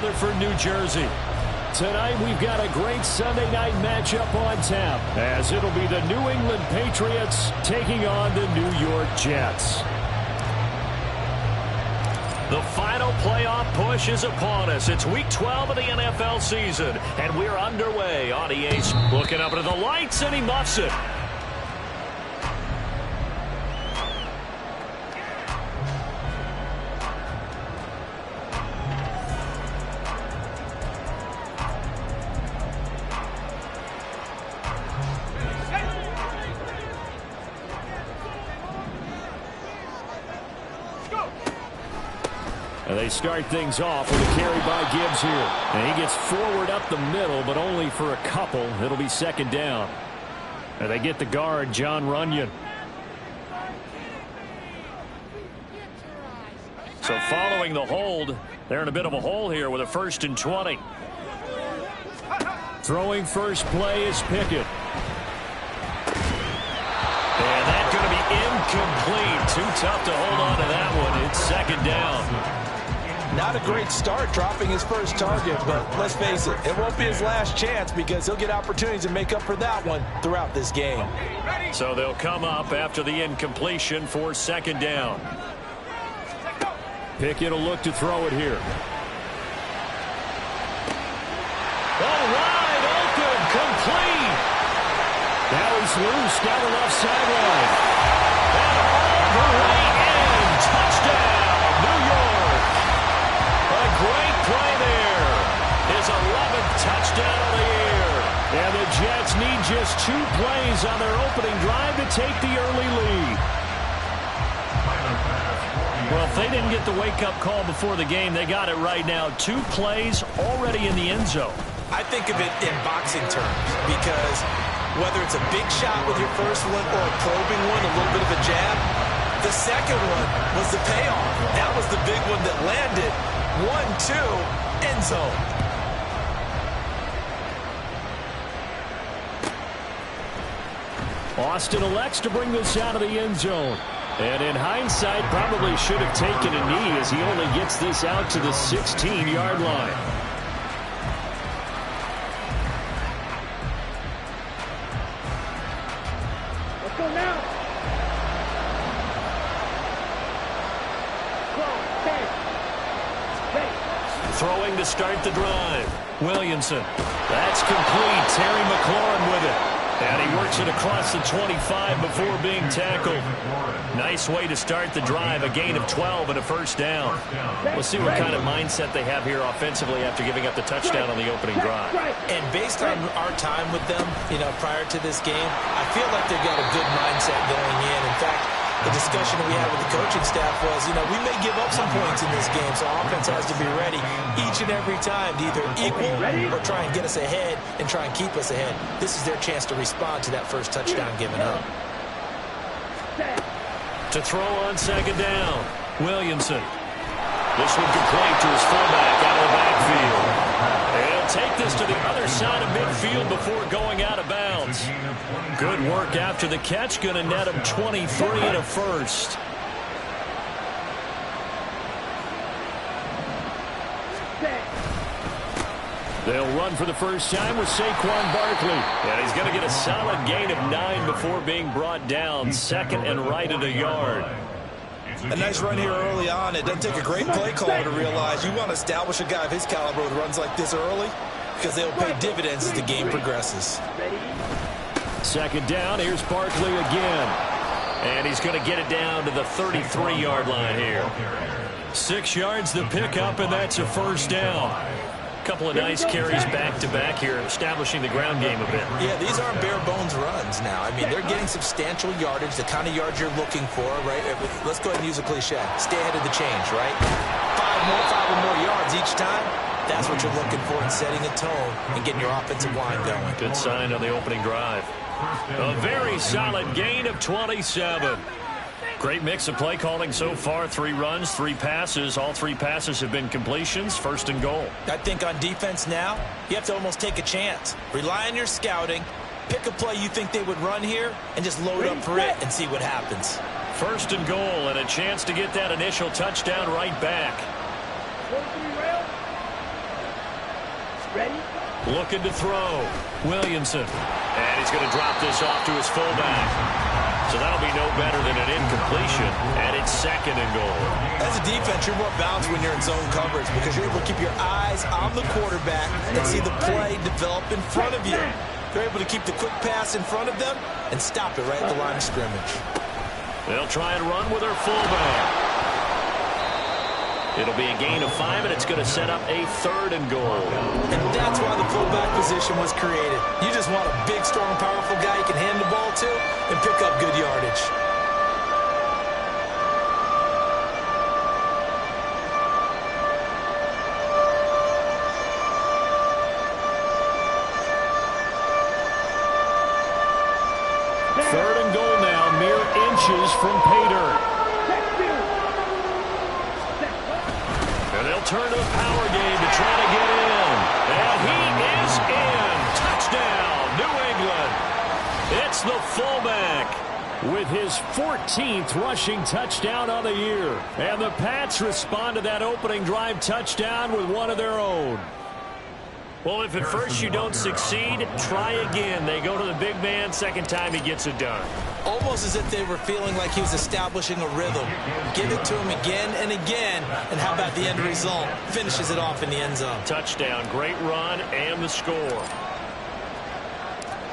Rutherford, New Jersey. Tonight we've got a great Sunday night matchup on tap, as it'll be the New England Patriots taking on the New York Jets. The final playoff push is upon us. It's Week 12 of the NFL season, and we're underway on EA. Looking up into the lights, and he muffs it. And they start things off with a carry by Gibbs here. And he gets forward up the middle, but only for a couple. It'll be second down. And they get the guard, John Runyon. So following the hold, they're in a bit of a hole here with a 1st and 20. Throwing first play is Pickett. And that's going to be incomplete. Too tough to hold on to that one. It's second down. Not a great start dropping his first target, but let's face it, it won't be his last chance because he'll get opportunities to make up for that one throughout this game. So they'll come up after the incompletion for second down. Pickett will look to throw it here. Oh, wide open, complete. Now he's loose down the left sideline. And all the way in, touchdown, New York. A great play there. His 11th touchdown of the year. And the Jets need just 2 plays on their opening drive to take the early lead. Well, if they didn't get the wake-up call before the game, they got it right now. 2 plays already in the end zone. I think of it in boxing terms because whether it's a big shot with your first one or a probing one, a little bit of a jab, the second one was the payoff. That was the big one that landed. 1-2, end zone. Austin elects to bring this out of the end zone. And in hindsight, probably should have taken a knee as he only gets this out to the 16-yard line. Let's go now. Throwing to start the drive. Williamson. That's complete. Terry McLaurin with it. And he works it across the 25 before being tackled. Nice way to start the drive. A gain of 12 and a first down. We'll see what kind of mindset they have here offensively after giving up the touchdown on the opening drive. And based on our time with them, prior to this game, I feel like they've got a good mindset going in. In fact, the discussion we had with the coaching staff was, we may give up some points in this game, so offense has to be ready each and every time to either equal or try and get us ahead and try and keep us ahead. This is their chance to respond to that first touchdown given up. To throw on second down, Williamson. This one complete to his fullback out of the backfield. And he'll take this to the other side of midfield before going out of bounds. Good work after the catch. Going to net him 23 and a first. They'll run for the first time with Saquon Barkley. And he's going to get a solid gain of 9 before being brought down. Second and right at a yard. A nice run here early on. It doesn't take a great play caller to realize you want to establish a guy of his caliber with runs like this early because they'll pay dividends as the game progresses. Second down. Here's Barkley again. And he's going to get it down to the 33-yard line here. 6 yards the pickup, and that's a first down. Couple of nice carries back-to-back here, establishing the ground game a bit. Yeah, these aren't bare-bones runs now. I mean, they're getting substantial yardage, the kind of yards you're looking for, right? Let's go ahead and use a cliche. Stay ahead of the change, right? 5 or more yards each time. That's what you're looking for in setting a tone and getting your offensive line going. Good sign on the opening drive. A very solid gain of 27. Great mix of play calling so far. 3 runs, 3 passes. All 3 passes have been completions. First and goal. I think on defense now, you have to almost take a chance. Rely on your scouting. Pick a play you think they would run here and just load up for it and see what happens. First and goal and a chance to get that initial touchdown right back. Looking to throw. Williamson. And he's going to drop this off to his fullback. So that'll be no better than an incompletion, and it's 2nd and goal. As a defense, you're more balanced when you're in zone coverage because you're able to keep your eyes on the quarterback and see the play develop in front of you. They're able to keep the quick pass in front of them and stop it right at the line of scrimmage. They'll try and run with their fullback. It'll be a gain of 5, and it's going to set up a 3rd and goal. And that's why the fullback position was created. You just want a big, strong, powerful guy you can hand the ball to and pick up good yardage. Third and goal now, mere inches from Pater. And they'll turn to the power game to try to get in. And he is in. Touchdown, New England. It's the fullback with his 14th rushing touchdown on the year. And the Pats respond to that opening drive touchdown with one of their own. Well, if at first you don't succeed, try again. They go to the big man. Second time he gets it done. Almost as if they were feeling like he was establishing a rhythm. Give it to him again and again. And how about the end result? Finishes it off in the end zone. Touchdown, great run, and the score.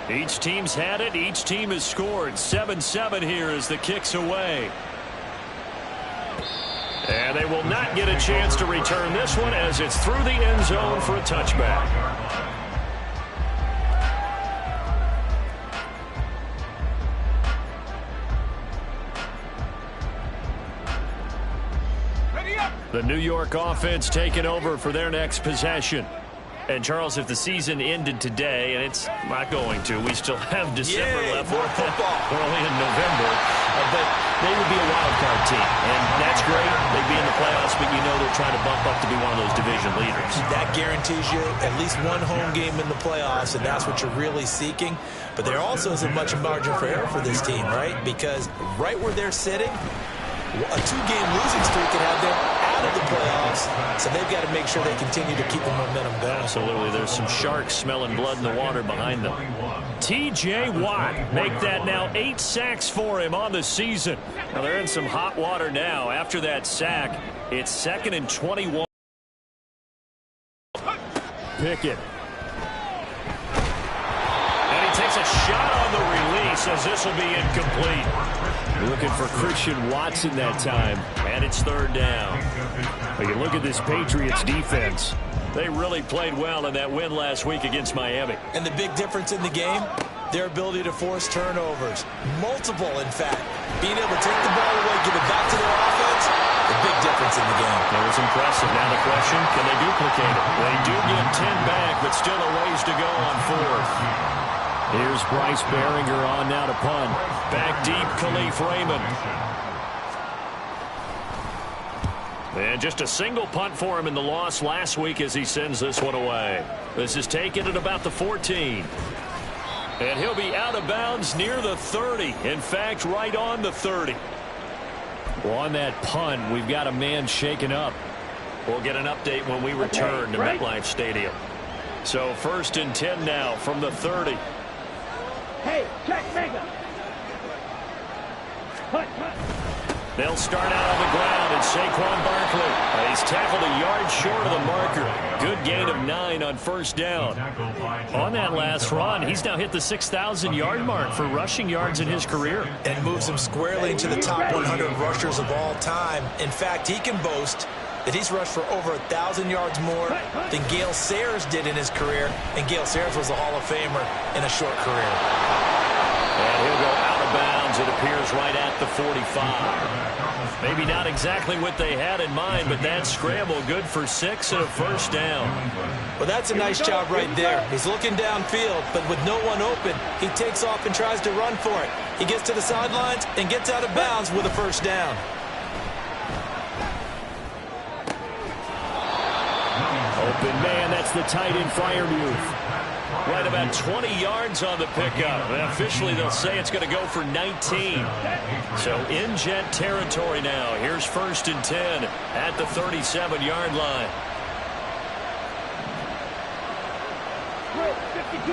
Each team's had it. Each team has scored. 7-7 here as the kick's away. And they will not get a chance to return this one as it's through the end zone for a touchback. The New York offense taking over for their next possession. And, Charles, if the season ended today, and it's not going to, we still have December left. More football. We're only in November. But they would be a wild card team. And that's great. They'd be in the playoffs, but you know they're trying to bump up to be one of those division leaders. That guarantees you at least one home game in the playoffs, and that's what you're really seeking. But there also isn't much margin for error for this team, right? Because right where they're sitting, a 2-game losing streak could have them out of the playoffs, so they've got to make sure they continue to keep the momentum going. Absolutely. There's some sharks smelling blood in the water behind them. T.J. Watt, make that now 8 sacks for him on the season. Now they're in some hot water now. After that sack, it's 2nd and 21. Pickett. And he takes a shot on the release as this will be incomplete. Looking for Christian Watson that time, and it's 3rd down. But you look at this Patriots defense. They really played well in that win last week against Miami. And the big difference in the game, their ability to force turnovers. Multiple, in fact. Being able to take the ball away, give it back to their offense, the big difference in the game. That was impressive. Now the question, can they duplicate it? They do get 10 back, but still a ways to go on 4th. Here's Bryce Behringer on now to punt. Back deep, Khalif Raymond. And just a single punt for him in the loss last week as he sends this one away. This is taken at about the 14. And he'll be out of bounds near the 30. In fact, right on the 30. Well, on that punt, we've got a man shaken up. We'll get an update when we return to MetLife Stadium. So 1st and 10 now from the 30. Hey, check Mega. They'll start out on the ground, and Saquon Barkley. He's tackled a yard short of the marker. Good gain of 9 on 1st down. On that last run, he's now hit the 6,000-yard mark for rushing yards in his career. And moves him squarely into the top 100 rushers of all time. In fact, he can boast that he's rushed for over 1,000 yards more than Gale Sayers did in his career. And Gale Sayers was a Hall of Famer in a short career. And he'll go out of bounds, it appears, right at the 45. Maybe not exactly what they had in mind, but that scramble good for 6 and a 1st down. Well, that's a nice job right there. He's looking downfield, but with no one open, he takes off and tries to run for it. He gets to the sidelines and gets out of bounds with a 1st down. Open man, that's the tight end Freiermuth. Right about 20 yards on the pickup. And officially, they'll say it's going to go for 19. So in Jet territory now. Here's 1st and 10 at the 37-yard line. Drill 52.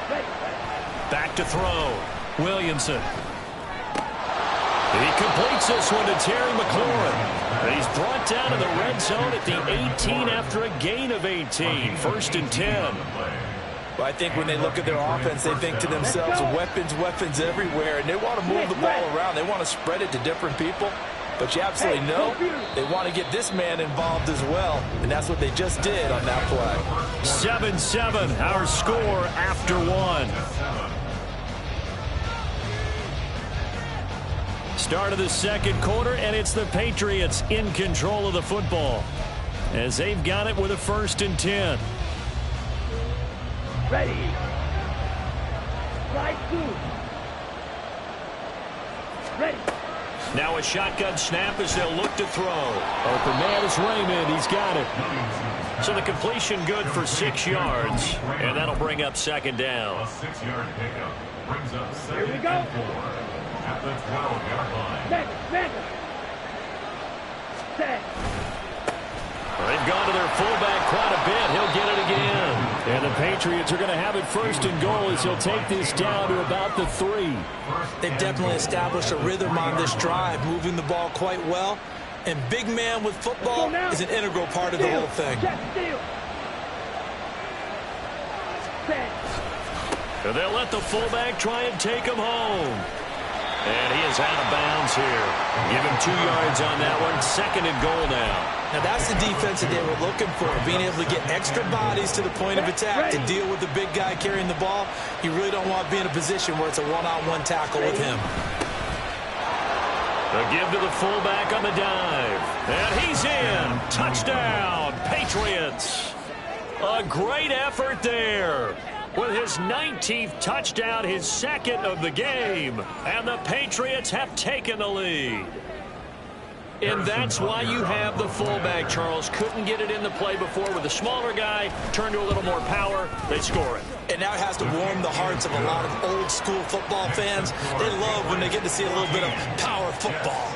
Ready. Back to throw. Williamson. He completes this one to Terry McLaurin. He's brought down to the red zone at the 18 after a gain of 18. 1st and 10. Well, I think when they look at their offense, they think to themselves, weapons everywhere, and they want to move the ball around. They want to spread it to different people. But you absolutely know they want to get this man involved as well, and that's what they just did on that play. 7-7, our score after one. Start of the second quarter, and it's the Patriots in control of the football as they've got it with a 1st and 10. Ready. Slide 2. Ready. Now a shotgun snap as they'll look to throw. Open man is Raymond. He's got it. So the completion good for 6 yards, and that'll bring up 2nd down. A 6-yard pickup brings up 2nd Here we go. and 4 at the 12-yard line. Mega. Set. They've gone to their fullback quite a bit. He'll get it again. And the Patriots are going to have it 1st and goal as he'll take this down to about the 3. They've definitely established a rhythm on this drive, moving the ball quite well. And big man with football is an integral part of the whole thing. And they'll let the fullback try and take him home. And he is out of bounds here. Give him 2 yards on that one. 2nd and goal now. Now that's the defense that they were looking for, being able to get extra bodies to the point of attack to deal with the big guy carrying the ball. You really don't want to be in a position where it's a one-on-one tackle with him. The give to the fullback on the dive. And he's in. Touchdown, Patriots. A great effort there. With his 19th touchdown, his 2nd of the game. And the Patriots have taken the lead. And that's why you have the fullback, Charles. Couldn't get it in the play before with the smaller guy. Turned to a little more power. They score it. And now it has to warm the hearts of a lot of old school football fans. They love when they get to see a little bit of power football.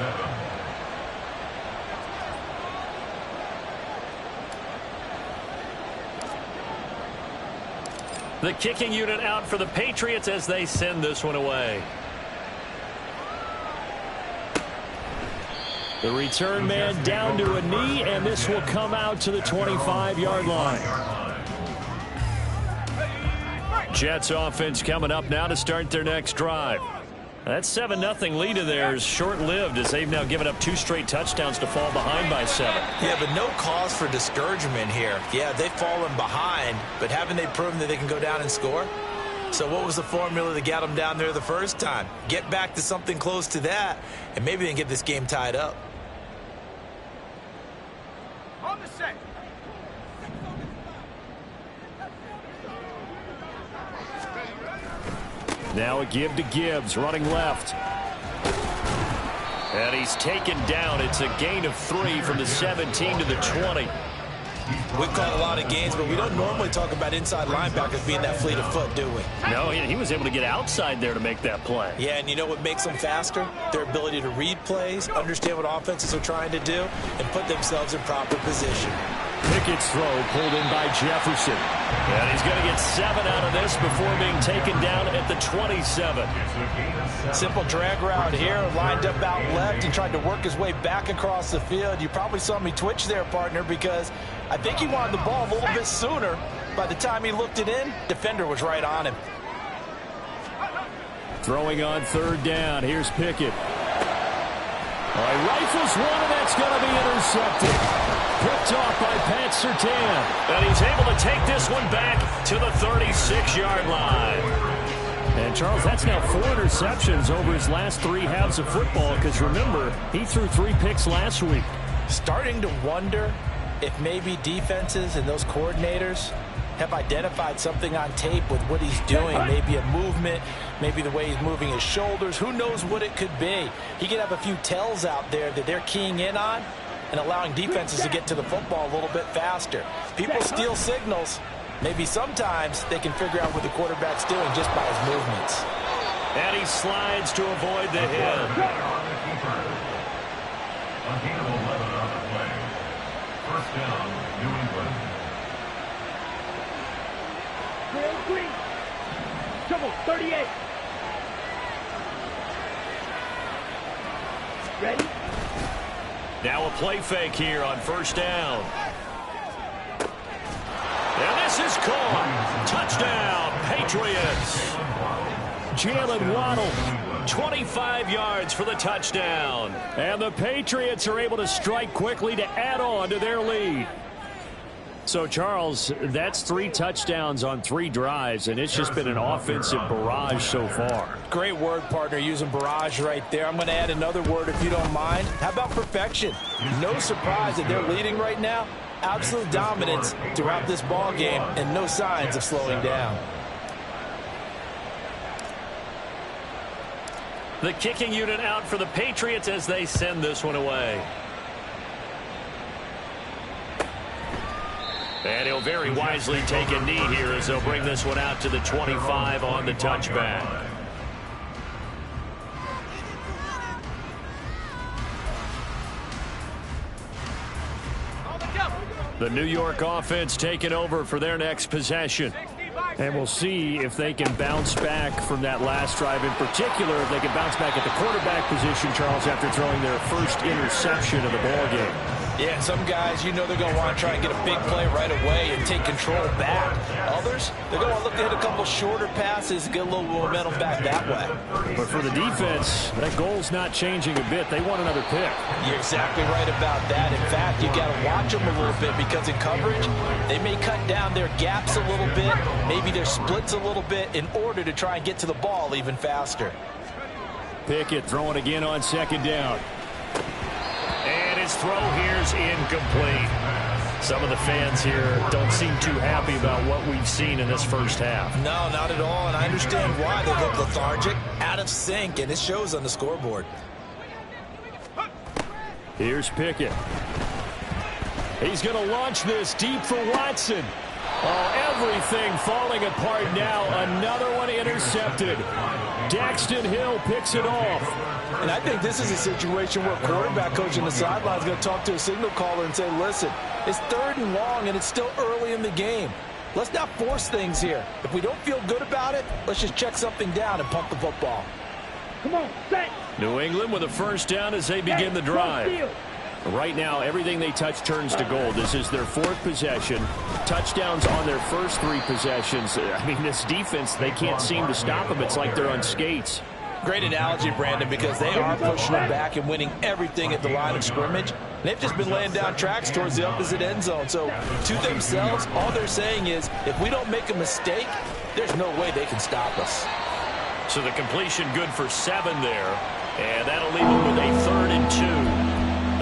The kicking unit out for the Patriots as they send this one away. The return man down to a knee, and this will come out to the 25-yard line. Jets offense coming up now to start their next drive. That 7-0 lead of theirs short-lived as they've now given up 2 straight touchdowns to fall behind by 7. Yeah, but no cause for discouragement here. Yeah, they've fallen behind, but haven't they proven that they can go down and score? So what was the formula that got them down there the first time? Get back to something close to that, and maybe they can get this game tied up. On the set. Now a give to Gibbs, running left. And he's taken down. It's a gain of 3 from the 17 to the 20. We've caught a lot of gains, but we don't normally talk about inside linebackers being that fleet of foot, do we? No, he was able to get outside there to make that play. Yeah, and you know what makes them faster? Their ability to read plays, understand what offenses are trying to do, and put themselves in proper position. Pickett's throw pulled in by Jefferson. And he's going to get 7 out of this before being taken down at the 27. Simple drag route here, lined up out left and tried to work his way back across the field. You probably saw me twitch there, partner, because I think he wanted the ball a little bit sooner. By the time he looked it in, defender was right on him. Throwing on 3rd down. Here's Pickett. All right, rifles one, and that's going to be intercepted. Picked off by Pat Surtain. And he's able to take this one back to the 36-yard line. And, Charles, that's now 4 interceptions over his last 3 halves of football, because, remember, he threw 3 picks last week. Starting to wonder if maybe defenses and those coordinators have identified something on tape with what he's doing. Maybe a movement, maybe the way he's moving his shoulders. Who knows what it could be? He could have a few tells out there that they're keying in on and allowing defenses to get to the football a little bit faster. People steal signals. Maybe sometimes they can figure out what the quarterback's doing just by his movements. And he slides to avoid the hit. Trail green. Trouble, 38. Ready? Now a play fake here on first down. And this is caught. Touchdown, Patriots. Jalen Waddle, 25 yards for the touchdown. And the Patriots are able to strike quickly to add on to their lead. So, Charles, that's 3 touchdowns on 3 drives, and it's just been an offensive barrage so far. Great word, partner, using barrage right there. I'm going to add another word if you don't mind. How about perfection? No surprise that they're leading right now. Absolute dominance throughout this ball game and no signs of slowing down. The kicking unit out for the Patriots as they send this one away. And he'll very wisely take a knee here as they'll bring this one out to the 25 on the touchback. The New York offense taking over for their next possession. And we'll see if they can bounce back from that last drive. In particular, if they can bounce back at the quarterback position, Charles, after throwing their first interception of the ballgame. Yeah, some guys, you know they're going to want to try and get a big play right away and take control back. Others, they're going to want to look to hit a couple shorter passes and get a little momentum back that way. But for the defense, that goal's not changing a bit. They want another pick. You're exactly right about that. In fact, you got to watch them a little bit because in coverage, they may cut down their gaps a little bit, maybe their splits a little bit in order to try and get to the ball even faster. Pickett throwing again on second down. And his throw here's incomplete. Some of the fans here don't seem too happy about what we've seen in this first half. No, not at all, and I understand why. They look lethargic, out of sync, and it shows on the scoreboard. Here's Pickett. He's going to launch this deep for Watson. Oh, everything falling apart now. Another one intercepted. Daxton Hill picks it off. And I think this is a situation where quarterback coach on the sideline is going to talk to a signal caller and say, listen, it's 3rd and long and it's still early in the game. Let's not force things here. If we don't feel good about it, let's just check something down and pump the football. Come on, set. New England with a first down as they begin the drive. Right now, everything they touch turns to gold. This is their 4th possession. Touchdowns on their first 3 possessions. I mean, this defense, they can't seem to stop them. It's like they're on skates. Great analogy, Brandon, because they are pushing them back and winning everything at the line of scrimmage. They've just been laying down tracks towards the opposite end zone. So to themselves, all they're saying is, if we don't make a mistake, there's no way they can stop us. So the completion good for 7 there. And that'll leave them with a 3rd and 2.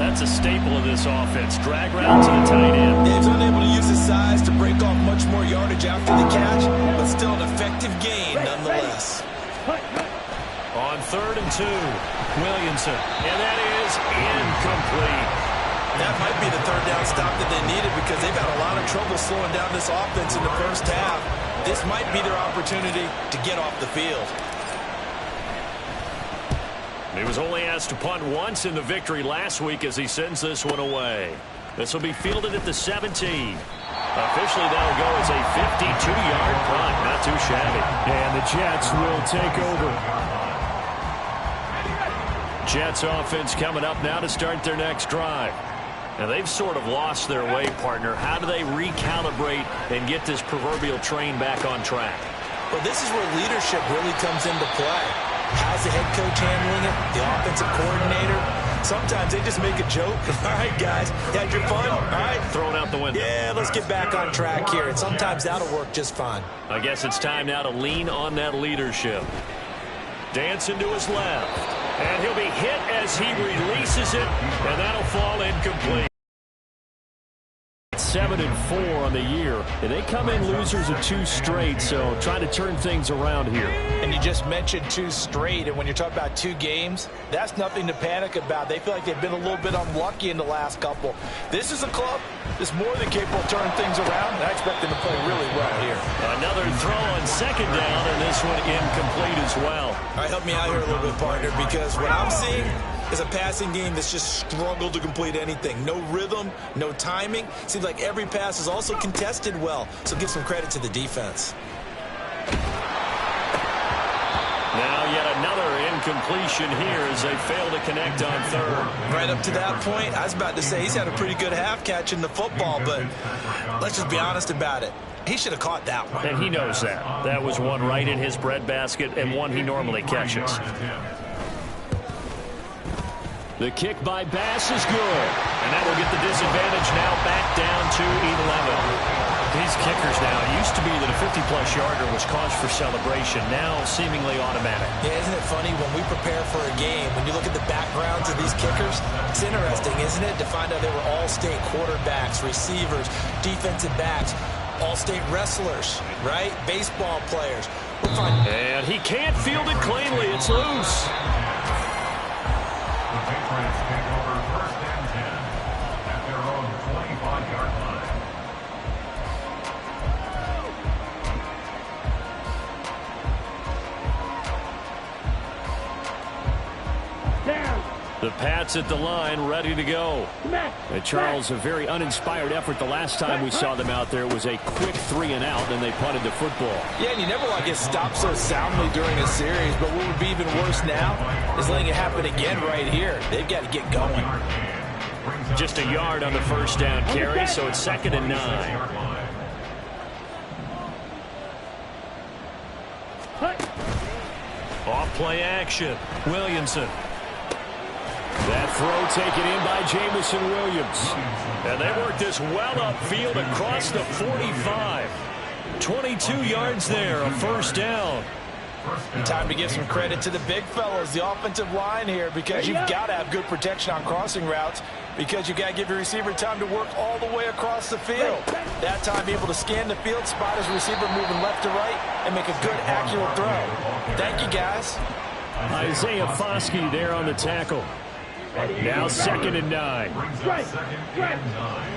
That's a staple of this offense. Drag route to the tight end. He's unable to use his size to break off much more yardage after the catch, but still an effective gain nonetheless. On 3rd and 2, Williamson. And that is incomplete. That might be the 3rd down stop that they needed because they've had a lot of trouble slowing down this offense in the first half. This might be their opportunity to get off the field. He was only asked to punt once in the victory last week as he sends this one away. This will be fielded at the 17. Officially, that'll go as a 52-yard punt. Not too shabby. And the Jets will take over. Jets offense coming up now to start their next drive. Now, they've sort of lost their way, partner. How do they recalibrate and get this proverbial train back on track? Well, this is where leadership really comes into play. How's the head coach handling it? The offensive coordinator? Sometimes they just make a joke. All right, guys, you had your fun? All right. Throw it out the window. Yeah, let's get back on track here. And sometimes that'll work just fine. I guess it's time now to lean on that leadership. Dancing to his left. And he'll be hit as he releases it. And that'll fall incomplete. 7-4 on the year, and they come in losers of 2 straight, so trying to turn things around here. And you just mentioned 2 straight, and when you're talking about 2 games, that's nothing to panic about. They feel like they've been a little bit unlucky in the last couple. This is a club that's more than capable of turning things around, and I expect them to play really well here. Another throw on second down, and this one incomplete as well. All right, help me out here a little bit, partner, because what I'm seeing is a passing game that's just struggled to complete anything. No rhythm, no timing. Seems like every pass is also contested well, so give some credit to the defense. Now yet another incompletion here as they fail to connect on third. Right up to that point, I was about to say he's had a pretty good half catching the football, but let's just be honest about it. He should have caught that one. And he knows that. That was one right in his breadbasket and one he normally catches. The kick by Bass is good. And that will get the disadvantage now back down to 11. These kickers now, it used to be that a 50-plus yarder was cause for celebration. Now seemingly automatic. Yeah, isn't it funny when we prepare for a game, when you look at the backgrounds of these kickers, it's interesting, isn't it, to find out they were all-state quarterbacks, receivers, defensive backs, all-state wrestlers, right? Baseball players. And he can't field it cleanly. It's loose. The Patriots take over first and 10 at their own 25-yard line. Down. The Pats at the line, ready to go. And Charles, a very uninspired effort the last time we saw them out there. It was a quick 3 and out, and they punted the football. Yeah, and you never want to get stopped so soundly during a series, but what would be even worse now is letting it happen again right here. They've got to get going. Just a yard on the first down carry, so it's 2nd and 9. Off play action. Williamson. That throw taken in by Jamison Williams. And they work this well upfield across the 45. 22 yards there, a first down. And time to give some credit to the big fellas, the offensive line here, because you've got to have good protection on crossing routes, because you've got to give your receiver time to work all the way across the field. That time, be able to scan the field, spot his receiver moving left to right, and make a good, accurate throw. Thank you, guys. Isaiah Foskey there on the tackle. Now 2nd and 9. Brings up 2nd and 9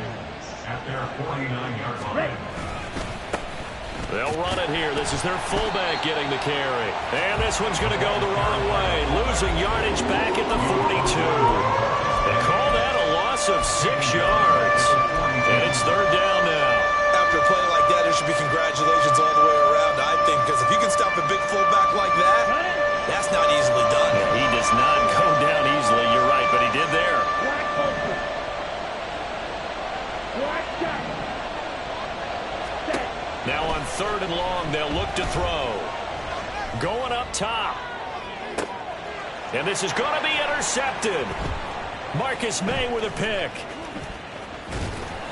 at their 49-yard line. They'll run it here. This is their fullback getting the carry. And this one's going to go the wrong way. Losing yardage back at the 42. They call that a loss of 6 yards. And it's 3rd down now. After a play like that, there should be congratulations all the way around, I think, because if you can stop a big fullback like that, that's not easily done. Yeah, he does not go down easily. You're right, but he did there. Now on 3rd and long, they'll look to throw. Going up top. And this is going to be intercepted. Marcus May with a pick.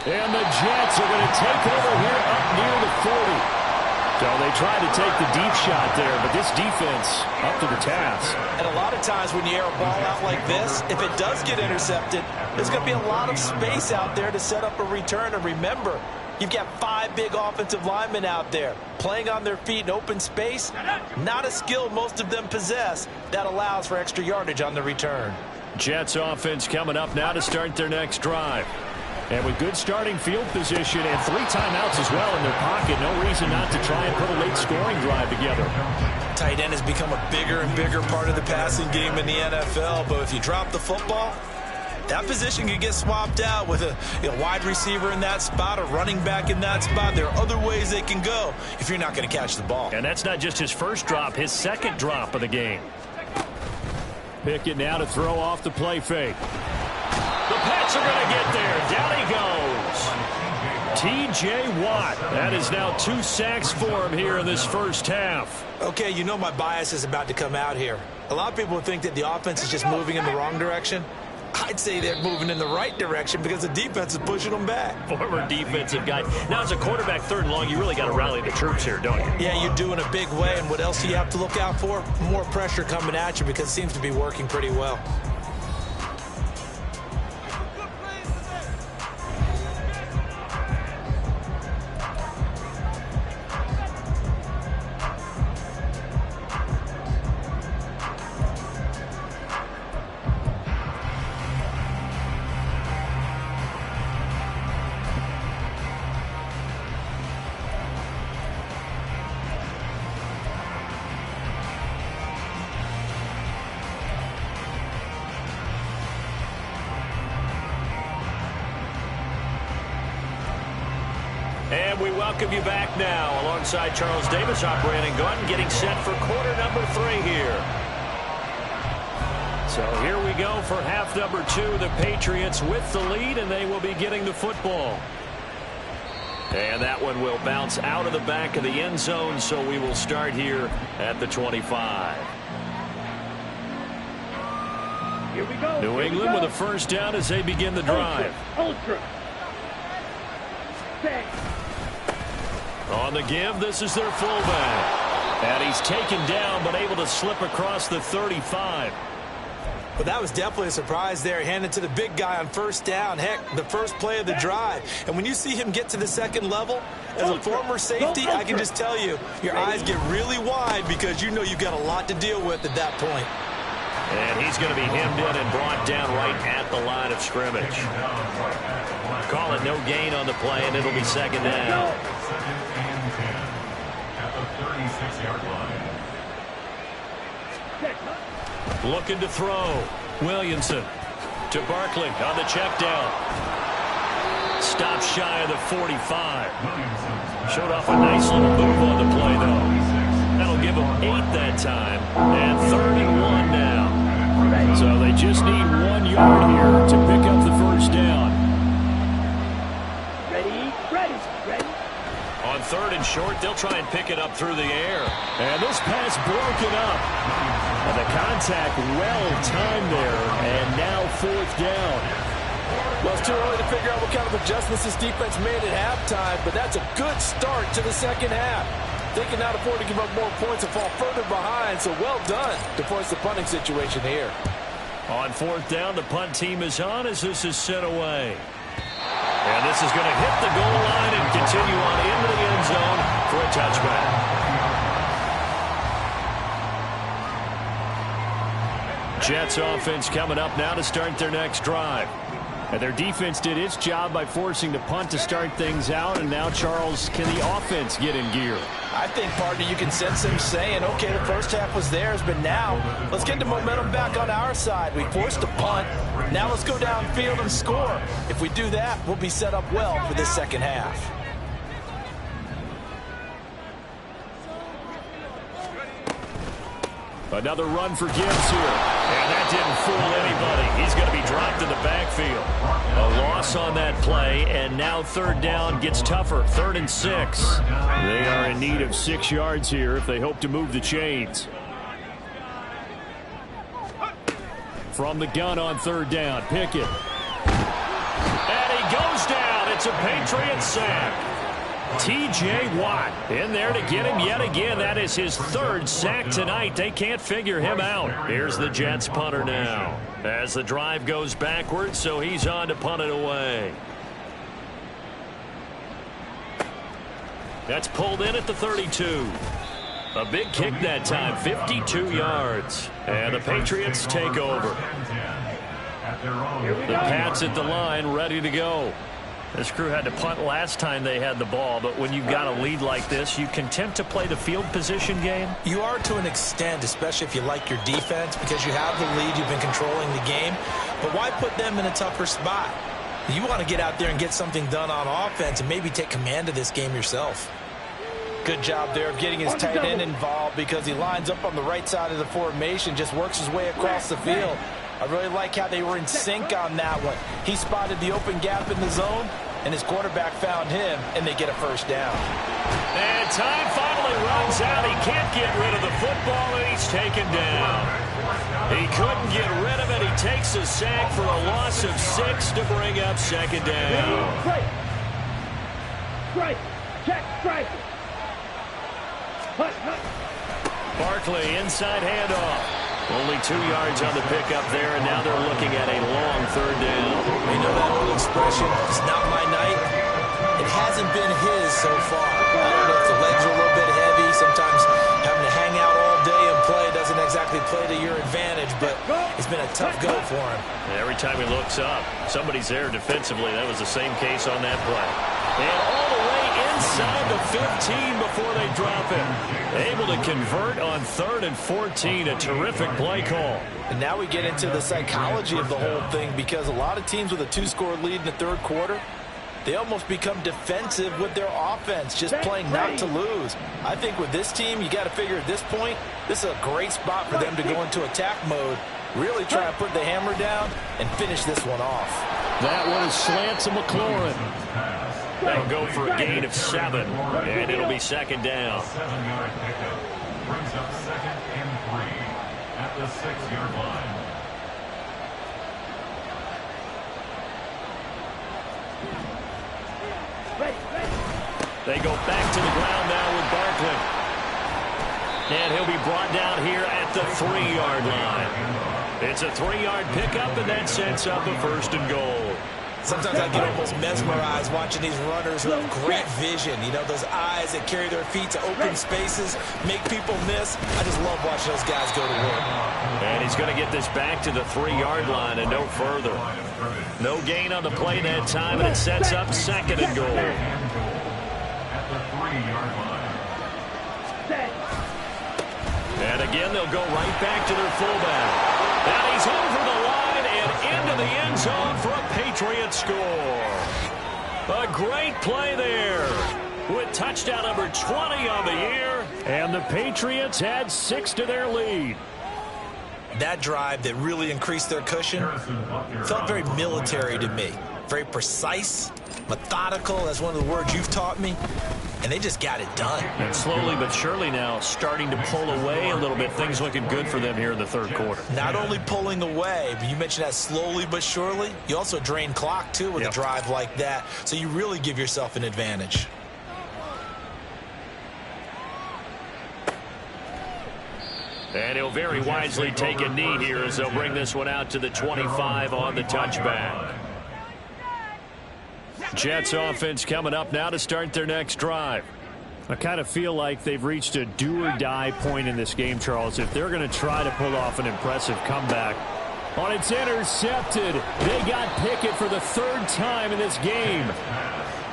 And the Jets are going to take over here up near the 40. So they tried to take the deep shot there, but this defense up to the task. And a lot of times when you air a ball out like this, if it does get intercepted, there's going to be a lot of space out there to set up a return. And remember, you've got 5 big offensive linemen out there playing on their feet in open space. Not a skill most of them possess that allows for extra yardage on the return. Jets offense coming up now to start their next drive. And with good starting field position and 3 timeouts as well in their pocket, no reason not to try and put a late scoring drive together. Tight end has become a bigger and bigger part of the passing game in the NFL, but if you drop the football, that position can get swapped out with a wide receiver in that spot, a running back in that spot. There are other ways they can go if you're not going to catch the ball. And that's not just his first drop, his 2nd drop of the game. Pickett now to throw off the play fake. The Pats are going to get there. Down he goes. T.J. Watt. That is now 2 sacks for him here in this first half. Okay, you know my bias is about to come out here. A lot of people think that the offense is just moving in the wrong direction. I'd say they're moving in the right direction because the defense is pushing them back. Former defensive guy. Now, as a quarterback 3rd and long, you really got to rally the troops here, don't you? Yeah, you do in a big way. And what else do you have to look out for? More pressure coming at you because it seems to be working pretty well. And we welcome you back now alongside Charles Davis, I'm Brandon Gaudin, getting set for quarter number 3 here. So here we go for half number 2. The Patriots with the lead, and they will be getting the football. And that one will bounce out of the back of the end zone, so we will start here at the 25. Here we go. New England with a first down as they begin the drive. Ultra. Set. On the give, this is their fullback. And he's taken down, but able to slip across the 35. But that was definitely a surprise there, handed to the big guy on first down. Heck, the first play of the drive. And when you see him get to the second level, as a former safety, I can just tell you, your eyes get really wide because you know you've got a lot to deal with at that point. And he's going to be hemmed in and brought down right at the line of scrimmage. Call it no gain on the play, and it'll be second down. At the 36-yard line. Looking to throw. Williamson to Barkley on the check down. Stops shy of the 45. Showed off a nice little move on the play, though. That'll give him 8 that time. And 31 now. So they just need 1 yard here to pick up the first down. Ready. On third and short, they'll try and pick it up through the air. And this pass broken up. And the contact well-timed there. And now fourth down. Well, it's too early to figure out what kind of adjustments this defense made at halftime, but that's a good start to the second half. They can not afford to give up more points and fall further behind, so well done to force the punting situation here. On fourth down, the punt team is on as this is sent away. And this is going to hit the goal line and continue on into the end zone for a touchback. Jets offense coming up now to start their next drive. And their defense did its job by forcing the punt to start things out. And now, Charles, can the offense get in gear? I think, partner, you can sense them saying, okay, the first half was theirs, but now let's get the momentum back on our side. We forced a punt. Now let's go downfield and score. If we do that, we'll be set up well for this second half. Another run for Gibbs here. And that didn't fool anybody. He's going to be dropped in the backfield. A loss on that play, and now third down gets tougher. 3rd and 6. They are in need of 6 yards here if they hope to move the chains. From the gun on third down, Pickett. And he goes down. It's a Patriot sack. T.J. Watt in there to get him yet again. That is his 3rd sack tonight. They can't figure him out. Here's the Jets punter now as the drive goes backwards, so he's on to punt it away. That's pulled in at the 32. A big kick that time, 52 yards. And the Patriots take over. The Pats at the line, ready to go. This crew had to punt last time they had the ball, but when you've got a lead like this, you content to play the field position game? You are to an extent, especially if you like your defense, because you have the lead, you've been controlling the game. But why put them in a tougher spot? You want to get out there and get something done on offense and maybe take command of this game yourself. Good job there of getting his tight end involved because he lines up on the right side of the formation, just works his way across the field. I really like how they were in sync on that one. He spotted the open gap in the zone, and his quarterback found him, and they get a first down. And time finally runs out. He can't get rid of the football, and he's taken down. He couldn't get rid of it. He takes a sack for a loss of 6 to bring up second down. Strike. Check. Strike. Barkley, inside handoff. Only 2 yards on the pickup there, and now they're looking at a long third down. You know that old expression, it's not my night. It hasn't been his so far. I don't know if the legs are a little bit heavy. Sometimes having to hang out all day and play doesn't exactly play to your advantage, but it's been a tough go for him. Every time he looks up, somebody's there defensively. That was the same case on that play. And all the way inside the 15 before they drop him. Able to convert on 3rd and 14. A terrific play call. And now we get into the psychology of the whole thing because a lot of teams with a 2-score lead in the third quarter, they almost become defensive with their offense, just playing not to lose. I think with this team, you got to figure at this point, this is a great spot for them to go into attack mode, really try to put the hammer down and finish this one off. That one is slant to McLaurin. That'll go for a gain of 7, and it'll be second down. 7-yard pickup brings up 2nd and 3 at the 6-yard line. They go back to the ground now with Barkley. And he'll be brought down here at the 3-yard line. It's a 3-yard pickup, and that sets up a 1st and goal. Sometimes I get almost mesmerized watching these runners who have great vision. You know, those eyes that carry their feet to open spaces, make people miss. I just love watching those guys go to work. And he's going to get this back to the 3-yard line and no further. No gain on the play that time, and it sets up 2nd and goal. At the 3-yard line. And again, they'll go right back to their fullback. And he's over the line and into the end zone for a Patriot score. A great play there with touchdown number 20 on the year. And the Patriots add 6 to their lead. That drive that really increased their cushion felt very military to me. Very precise, methodical. That's one of the words you've taught me. And they just got it done. And slowly but surely now starting to pull away a little bit. Things looking good for them here in the 3rd quarter. Not only pulling away, but you mentioned that slowly but surely. You also drain clock, too, with a drive like that. So you really give yourself an advantage. And he'll very wisely take a knee here as they'll bring this one out to the 25 on the touchback. Jets offense coming up now to start their next drive. I kind of feel like they've reached a do-or-die point in this game, Charles. If they're going to try to pull off an impressive comeback. On it's intercepted. They got Pickett for the 3rd time in this game.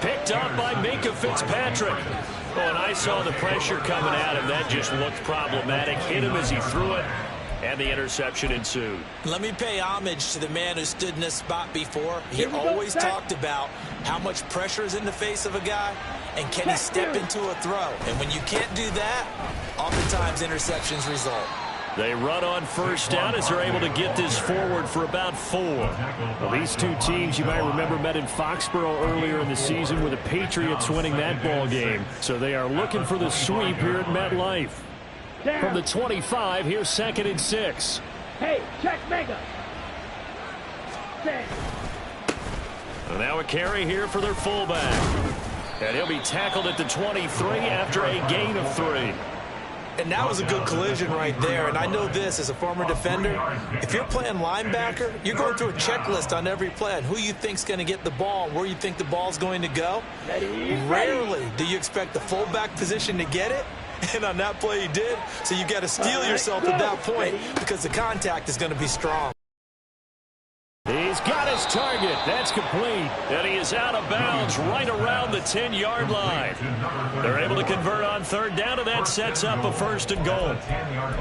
Picked up by Minkah Fitzpatrick. Oh, and I saw the pressure coming at him. That just looked problematic. Hit him as he threw it. And the interception ensued. Let me pay homage to the man who stood in this spot before. He always talked about how much pressure is in the face of a guy and can he step into a throw. And when you can't do that, oftentimes interceptions result. They run on 1st down as they're able to get this forward for about 4. Well, these two teams, you might remember, met in Foxborough earlier in the season with the Patriots winning that ball game. So they are looking for the sweep here at MetLife. From the 25, here's 2nd and 6. Hey, check Mega. And now a carry here for their fullback. And he'll be tackled at the 23 after a gain of 3. And that was a good collision right there. And I know this as a former defender. If you're playing linebacker, you're going through a checklist on every play on who you think's going to get the ball, where you think the ball's going to go. Rarely do you expect the fullback position to get it. And on that play he did. So you got to steel yourself at that point because the contact is going to be strong. He's got his target. That's complete. And he is out of bounds right around the 10-yard line. They're able to convert on 3rd down, and that sets up a 1st and goal.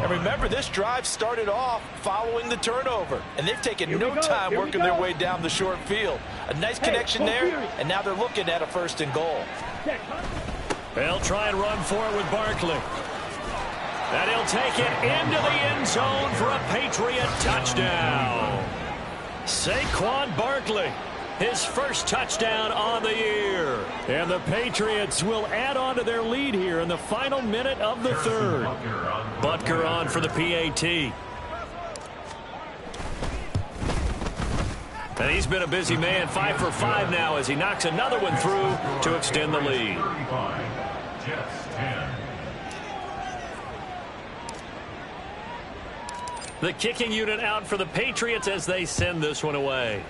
And remember, this drive started off following the turnover. And they've taken no time working their way down the short field. A nice connection there, and now they're looking at a 1st and goal. They'll try and run for it with Barkley. And he'll take it into the end zone for a Patriot touchdown. Saquon Barkley, his 1st touchdown on the year. And the Patriots will add on to their lead here in the final minute of the 3rd. Butker on for the PAT. And he's been a busy man, 5 for 5 now as he knocks another one through to extend the lead. Jets 10. The kicking unit out for the Patriots as they send this one away.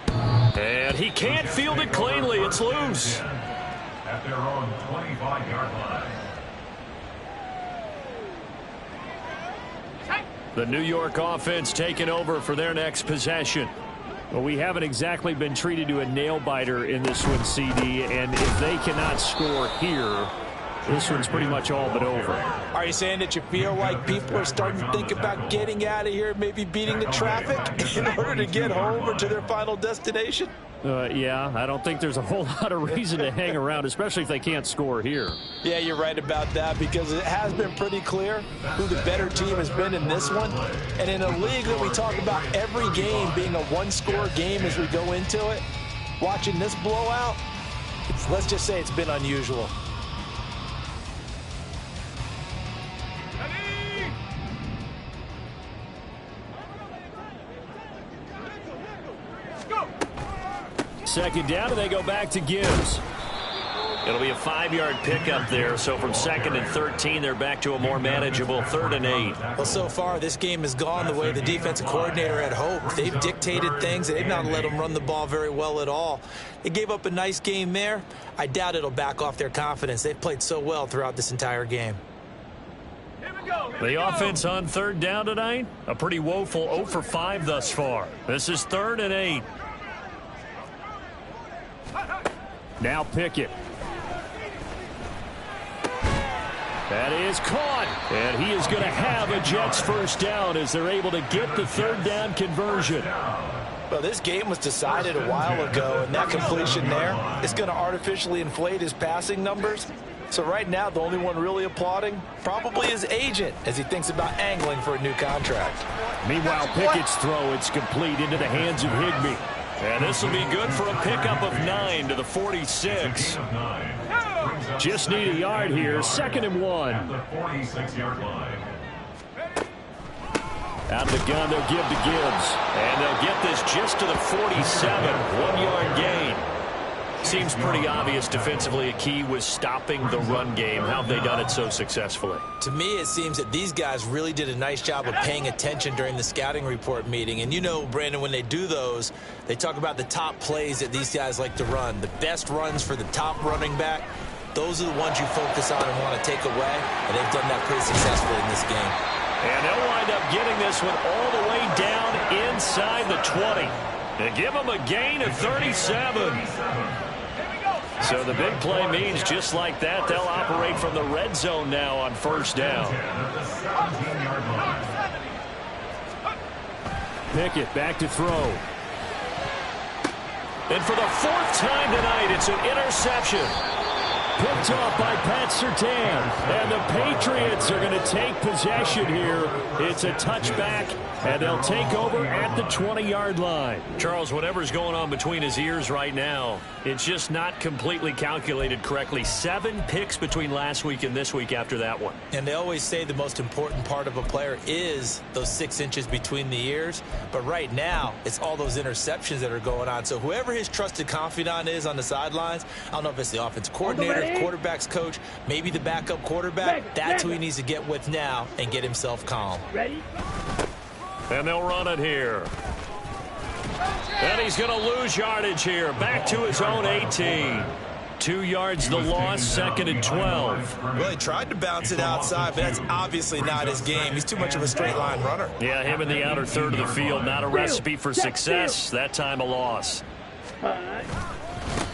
And he can't field it cleanly. It's loose. At their own 25-yard line. The New York offense taking over for their next possession. Well, we haven't exactly been treated to a nail-biter in this one, CD, and if they cannot score here, this one's pretty much all but over. Are you saying that you feel like people are starting to think about getting out of here, maybe beating the traffic in order to get home or to their final destination? Yeah, I don't think there's a whole lot of reason to hang around, especially if they can't score here. Yeah, you're right about that, because it has been pretty clear who the better team has been in this one. And in a league that we talk about every game being a one-score game as we go into it, watching this blowout, let's just say it's been unusual. Second down, and they go back to Gibbs. It'll be a 5-yard pickup there, so from 2nd and 13, they're back to a more manageable 3rd and 8. Well, so far, this game has gone the way the defensive coordinator had hoped. They've dictated things. They've not let them run the ball very well at all. They gave up a nice game there. I doubt it'll back off their confidence. They've played so well throughout this entire game. The offense on 3rd down tonight, a pretty woeful 0 for 5 thus far. This is 3rd and 8. Now Pickett. That is caught. And he is going to have a Jets first down as they're able to get the 3rd down conversion. Well, this game was decided a while ago, and that completion there is going to artificially inflate his passing numbers. So right now, the only one really applauding probably his agent as he thinks about angling for a new contract. Meanwhile, Pickett's throw, it's complete into the hands of Higbee. And this will be good for a pickup of 9 to the 46. Just need a yard here. 2nd and 1. The 46-yard line. Out of the gun, they'll give to Gibbs. And they'll get this just to the 47. 1-yard gain. Seems pretty obvious defensively a key was stopping the run game. How have they done it so successfully? To me, it seems that these guys really did a nice job of paying attention during the scouting report meeting. And you know, Brandon, when they do those, they talk about the top plays that these guys like to run. The best runs for the top running back, those are the ones you focus on and want to take away. And they've done that pretty successfully in this game. And they'll wind up getting this one all the way down inside the 20. And give them a gain of 37. So the big play means just like that, they'll operate from the red zone now on 1st down. Pickett back to throw. And for the 4th time tonight, it's an interception. Picked off by Pat Surtain. And the Patriots are going to take possession here. It's a touchback, and they'll take over at the 20-yard line. Charles, whatever's going on between his ears right now, it's just not completely calculated correctly. 7 picks between last week and this week after that one. And they always say the most important part of a player is those 6 inches between the ears. But right now, it's all those interceptions that are going on. So whoever his trusted confidant is on the sidelines, I don't know if it's the offensive coordinator, quarterback's coach, maybe the backup quarterback, that's who he needs to get with now and get himself calm. Ready? And they'll run it here. And he's going to lose yardage here. Back to his own 18. 2 yards the loss, 2nd and 12. Well, he tried to bounce it outside, but that's obviously not his game. He's too much of a straight line runner. Yeah, him in the outer third of the field. Not a recipe for success. That time a loss.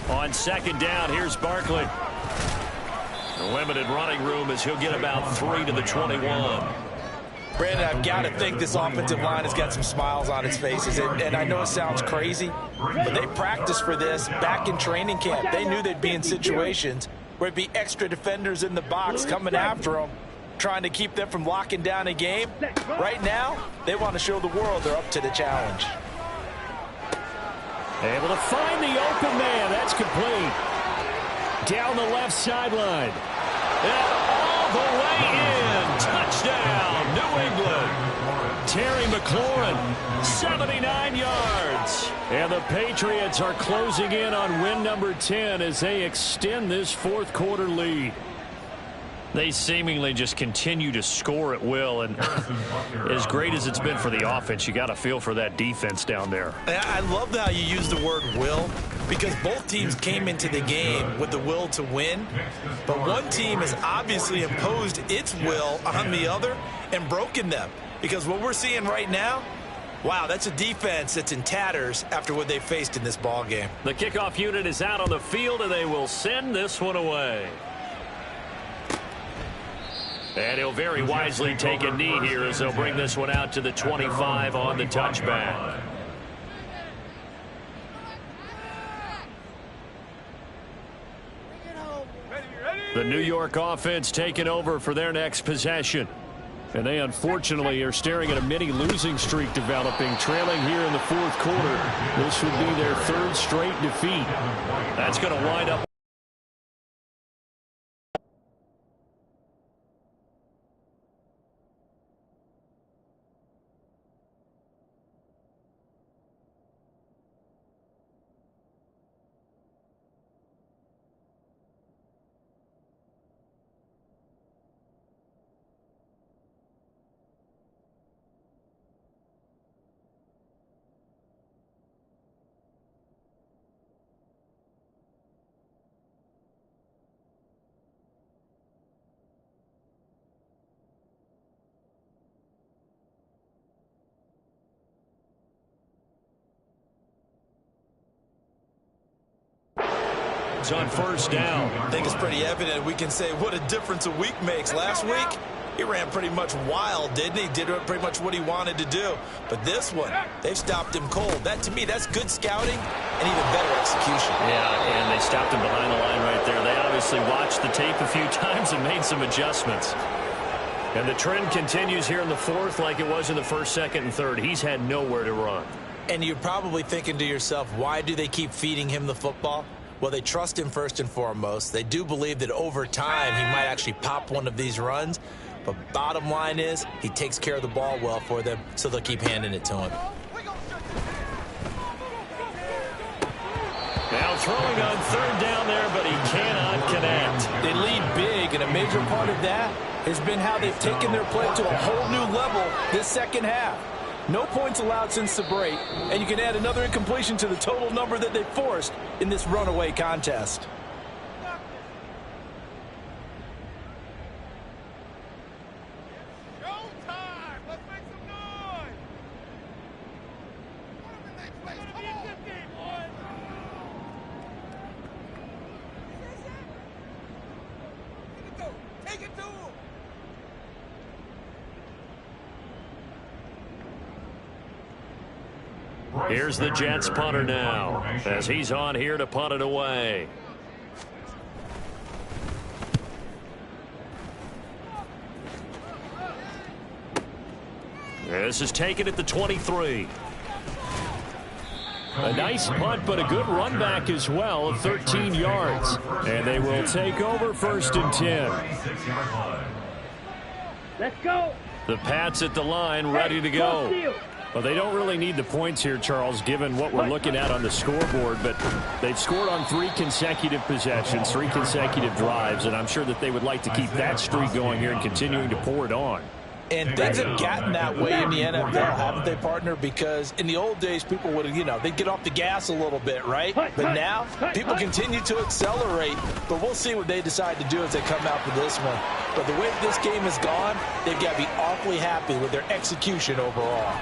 On 2nd down, here's Barkley. The limited running room as he'll get about 3 to the 21. Brandon, I've got to think this offensive line has got some smiles on its faces. And I know it sounds crazy, but they practiced for this back in training camp. They knew they'd be in situations where it'd be extra defenders in the box coming after them, trying to keep them from locking down a game. Right now, they want to show the world they're up to the challenge. Able to find the open man. That's complete. Down the left sideline. And all the way in. Touchdown, New England. Terry McLaurin, 79 yards. And the Patriots are closing in on win number 10 as they extend this 4th quarter lead. They seemingly just continue to score at will, and as great as it's been for the offense, you got to feel for that defense down there. I love how you use the word will, because both teams came into the game with the will to win, but one team has obviously imposed its will on the other and broken them, because what we're seeing right now, wow, that's a defense that's in tatters after what they faced in this ball game. The kickoff unit is out on the field, and they will send this one away. And he'll very wisely take a knee here as they'll bring this one out to the 25 on the touchback. The New York offense taking over for their next possession. And they unfortunately are staring at a mini losing streak developing, trailing here in the fourth quarter. This would be their third straight defeat. That's going to wind up. On first down. I think it's pretty evident. We can say what a difference a week makes. Last week, he ran pretty much wild, didn't he? Did pretty much what he wanted to do. But this one, they've stopped him cold. That, to me, that's good scouting and even better execution. Yeah, and they stopped him behind the line right there. They obviously watched the tape a few times and made some adjustments. And the trend continues here in the fourth like it was in the first, second, and third. He's had nowhere to run. And you're probably thinking to yourself, why do they keep feeding him the football? Well, they trust him first and foremost. They do believe that over time he might actually pop one of these runs. But bottom line is he takes care of the ball well for them, so they'll keep handing it to him. Now throwing on third down there, but he cannot connect. They lead big, and a major part of that has been how they've taken their play to a whole new level this second half. No points allowed since the break, and you can add another incompletion to the total number that they forced in this runaway contest. Here's the Jets punter now as he's on here to punt it away. This is taken at the 23. A nice punt, but a good run back as well of 13 yards. And they will take over first and 10. Let's go. The Pats at the line, ready to go. Well, they don't really need the points here, Charles, given what we're looking at on the scoreboard, but they've scored on 3 consecutive possessions, 3 consecutive drives, and I'm sure that they would like to keep that streak going here and continuing to pour it on. And things have gotten that way in the NFL, haven't they, partner? Because in the old days, people would, they'd get off the gas a little bit, right? But now, people continue to accelerate. But we'll see what they decide to do as they come out for this one. But the way this game has gone, they've got to be awfully happy with their execution overall.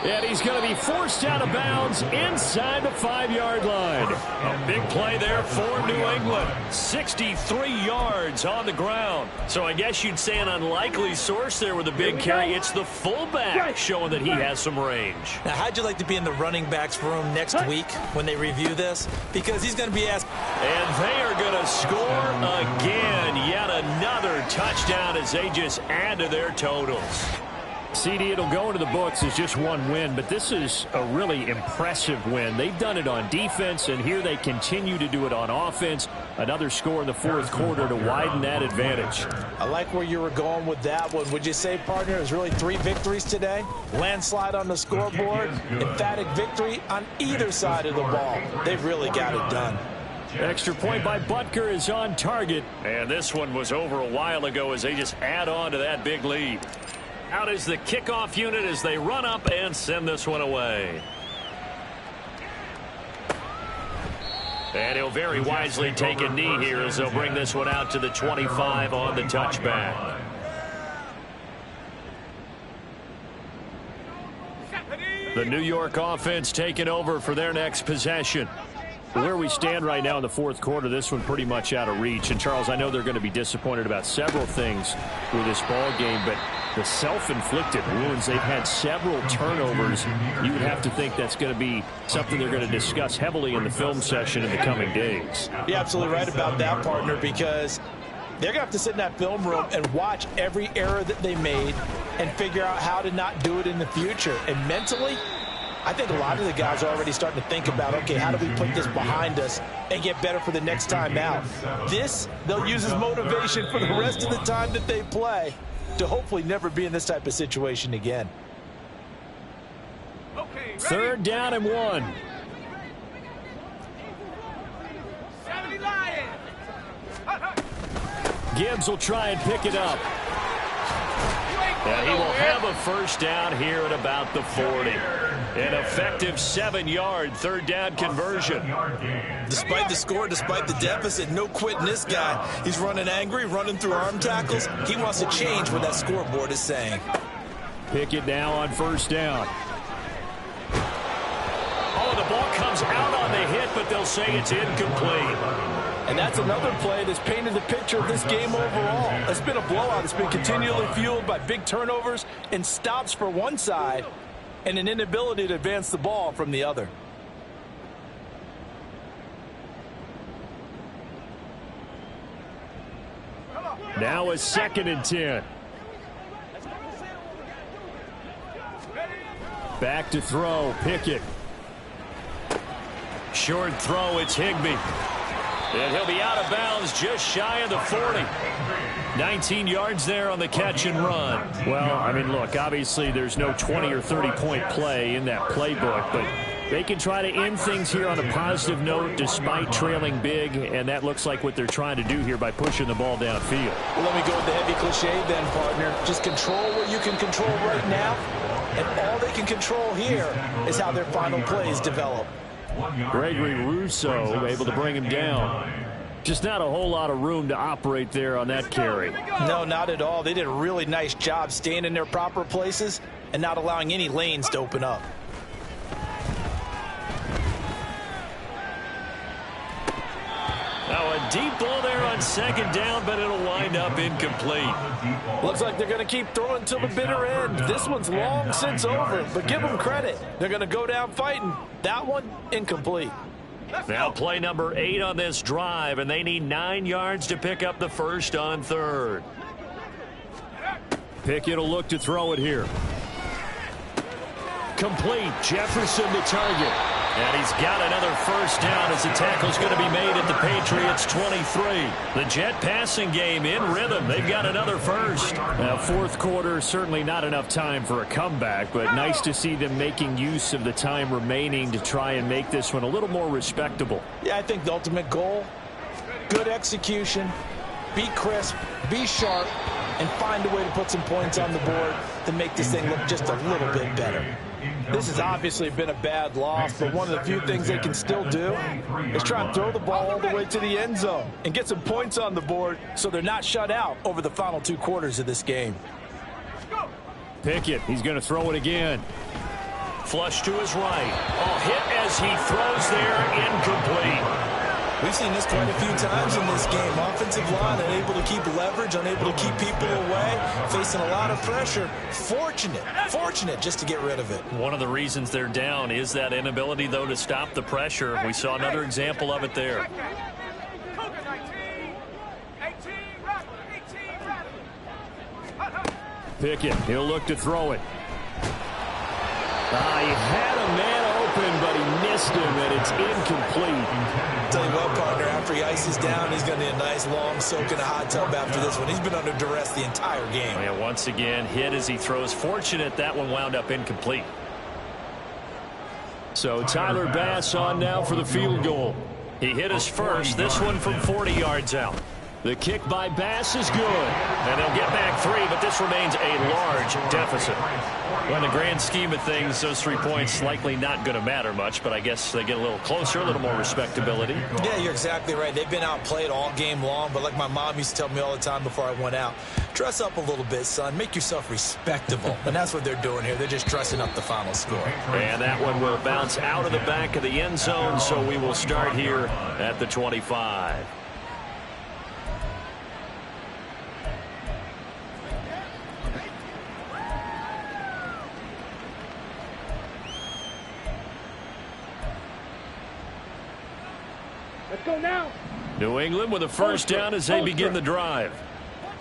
And he's going to be forced out of bounds inside the 5-yard line. A big play there for New England. 63 yards on the ground. So I guess you'd say an unlikely source there with a big carry. It's the fullback showing that he has some range. Now, how'd you like to be in the running backs room next week when they review this? Because he's going to be asked. And they are going to score again. Yet another touchdown as they just add to their totals. CD, it'll go into the books as just one win, but this is a really impressive win. They've done it on defense, and here they continue to do it on offense. Another score in the fourth quarter to widen that advantage. I like where you were going with that one. Would you say, partner, it was really 3 victories today? Landslide on the scoreboard, emphatic victory on either side of the ball. They've really got it done. Extra point by Butker is on target, and this one was over a while ago as they just add on to that big lead. Out is the kickoff unit as they run up and send this one away. And he'll very wisely take a knee here as they'll bring this one out to the 25 on the touchback. The New York offense taking over for their next possession. Where we stand right now in the fourth quarter, this one pretty much out of reach. And, Charles, I know they're going to be disappointed about several things with this ball game, but the self-inflicted wounds, they've had several turnovers. You would have to think that's going to be something they're going to discuss heavily in the film session in the coming days. You're absolutely right about that, partner, because they're going to have to sit in that film room and watch every error that they made and figure out how to not do it in the future. And mentally, I think a lot of the guys are already starting to think about, okay, how do we put this behind us and get better for the next time out? This, they'll use as motivation for the rest of the time that they play to hopefully never be in this type of situation again. Okay, ready? 3rd down and 1. 70 Lions. Gibbs will try and pick it up. And he will have a first down here at about the 40. An effective 7-yard 3rd down conversion. Despite the score, despite the deficit, no quitting this guy. He's running angry, running through arm tackles. He wants to change what that scoreboard is saying. Pickett now on 1st down. Oh, the ball comes out on the hit, but they'll say it's incomplete. And that's another play that's painted the picture of this game overall. It's been a blowout. It's been continually fueled by big turnovers and stops for one side and an inability to advance the ball from the other. Now a 2nd and 10. Back to throw, Pickett. Short throw, it's Higbee. And he'll be out of bounds just shy of the 40. 19 yards there on the catch and run. Well, I mean, look, obviously there's no 20 or 30-point play in that playbook, but they can try to end things here on a positive note despite trailing big, and that looks like what they're trying to do here by pushing the ball downfield. Well, let me go with the heavy cliche then, partner. Just control what you can control right now, and all they can control here is how their final plays develop. Gregory Rousseau able to bring him down. Just not a whole lot of room to operate there on that carry. No, not at all. They did a really nice job staying in their proper places and not allowing any lanes to open up. Now a deep ball there on 2nd down, but it'll wind up incomplete. Looks like they're going to keep throwing till the bitter end. This one's long since over, but give them credit. They're going to go down fighting. That one, incomplete. Now play number 8 on this drive, and they need 9 yards to pick up the first on 3rd. Pickett will look to throw it here. Complete. Jefferson to target. And he's got another first down as the tackle's going to be made at the Patriots 23. The Jet passing game in rhythm. They've got another first. Now, 4th quarter, certainly not enough time for a comeback, but nice to see them making use of the time remaining to try and make this one a little more respectable. Yeah, I think the ultimate goal, good execution, be crisp, be sharp, and find a way to put some points on the board to make this thing look just a little bit better. This has obviously been a bad loss, but one of the few things they can still do is try and throw the ball all the way to the end zone and get some points on the board so they're not shut out over the final 2 quarters of this game. Pickett, he's going to throw it again. Flush to his right. Oh, hit as he throws there, incomplete. We've seen this quite a few times in this game. Offensive line unable to keep leverage, unable to keep people away, facing a lot of pressure. Fortunate just to get rid of it. One of the reasons they're down is that inability, though, to stop the pressure. We saw another example of it there. Pickett, he'll look to throw it. He had a man open, but he missed him, and it's incomplete. Tell you what, partner, after he ices down, he's going to need a nice long soak in a hot tub after this one. He's been under duress the entire game. And once again, hit as he throws. Fortunate that one wound up incomplete. So Tyler Bass on now for the field goal. He hit his first, this one from 40 yards out. The kick by Bass is good. And they'll get back 3, but this remains a large deficit. Well, in the grand scheme of things, those 3 points likely not going to matter much, but I guess they get a little closer, a little more respectability. Yeah, you're exactly right. They've been outplayed all game long, but like my mom used to tell me all the time before I went out, dress up a little bit, son. Make yourself respectable. And that's what they're doing here. They're just dressing up the final score. And that one will bounce out of the back of the end zone, so we will start here at the 25. Let's go now. New England with a first down as they begin the drive.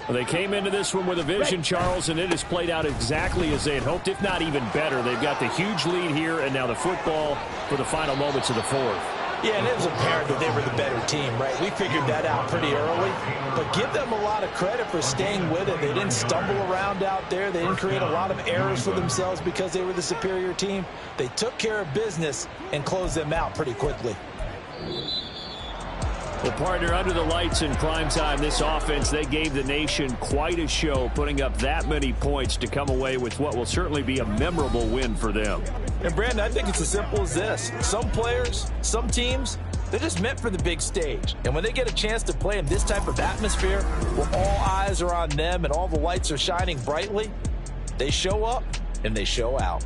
Well, they came into this one with a vision, Charles, and it has played out exactly as they had hoped, if not even better. They've got the huge lead here, and now the football for the final moments of the fourth. Yeah, and it was apparent that they were the better team, right? We figured that out pretty early, but give them a lot of credit for staying with it. They didn't stumble around out there. They didn't create a lot of errors for themselves because they were the superior team. They took care of business and closed them out pretty quickly. Well, partner, under the lights in prime time, this offense, they gave the nation quite a show, putting up that many points to come away with what will certainly be a memorable win for them. And, Brandon, I think it's as simple as this. Some players, some teams, they're just meant for the big stage. And when they get a chance to play in this type of atmosphere where all eyes are on them and all the lights are shining brightly, they show up and they show out.